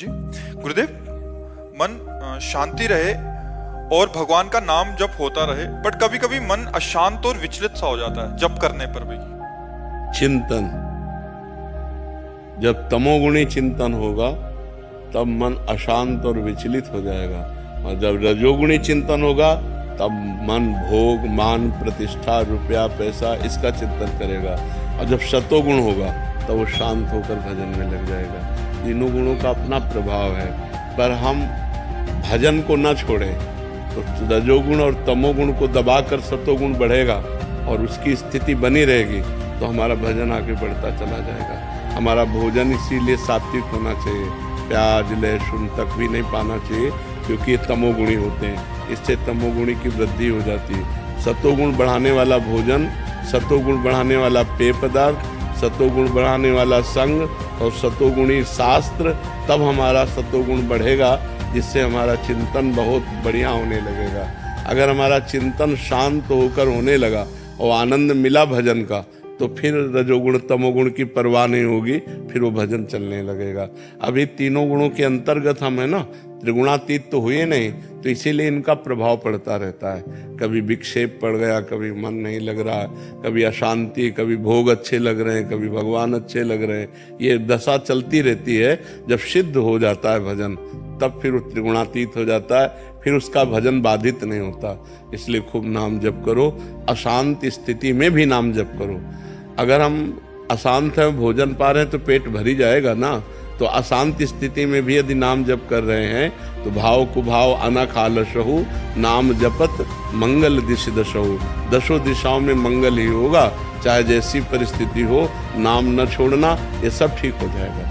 जी। गुरुदेव, मन शांति रहे और भगवान का नाम जप होता रहे, बट कभी कभी मन अशांत और विचलित सा हो जाता है जप करने पर भी। चिंतन, जब तमोगुणी चिंतन होगा तब मन अशांत और विचलित हो जाएगा, और जब रजोगुणी चिंतन होगा तब मन भोग, मान, प्रतिष्ठा, रुपया, पैसा इसका चिंतन करेगा, और जब सतोगुण होगा तब वो शांत होकर भजन में लग जाएगा। तीनों गुणों का अपना प्रभाव है, पर हम भजन को न छोड़ें तो रजोगुण और तमोगुण को दबाकर सतोगुण बढ़ेगा और उसकी स्थिति बनी रहेगी, तो हमारा भजन आगे बढ़ता चला जाएगा। हमारा भोजन इसीलिए सात्विक होना चाहिए, प्याज लहसुन तक भी नहीं पाना चाहिए, क्योंकि ये तमोगुणी होते हैं, इससे तमोगुणी की वृद्धि हो जाती है। सतोगुण बढ़ाने वाला भोजन, सतोगुण बढ़ाने वाला पेय पदार्थ, सतोगुण बढ़ाने वाला संग और सतोगुणी शास्त्र, तब हमारा सतोगुण बढ़ेगा, जिससे हमारा चिंतन बहुत बढ़िया होने लगेगा। अगर हमारा चिंतन शांत होकर होने लगा और आनंद मिला भजन का, तो फिर रजोगुण तमोगुण की परवाह नहीं होगी, फिर वो भजन चलने लगेगा। अभी तीनों गुणों के अंतर्गत हम है ना, त्रिगुणातीत तो हुए नहीं, तो इसीलिए इनका प्रभाव पड़ता रहता है। कभी विक्षेप पड़ गया, कभी मन नहीं लग रहा, कभी अशांति, कभी भोग अच्छे लग रहे हैं, कभी भगवान अच्छे लग रहे हैं, ये दशा चलती रहती है। जब सिद्ध हो जाता है भजन, तब फिर वो त्रिगुणातीत हो जाता है, फिर उसका भजन बाधित नहीं होता। इसलिए खूब नाम जप करो, अशांत स्थिति में भी नाम जप करो। अगर हम अशांत है, भोजन पा रहे हैं तो पेट भरी जाएगा ना, तो अशांत स्थिति में भी यदि नाम जप कर रहे हैं तो भाव कुभाव अनखालशहु, नाम जपत मंगल दिश दशहु, दशों दिशाओं में मंगल ही होगा। चाहे जैसी परिस्थिति हो, नाम न छोड़ना, ये सब ठीक हो जाएगा।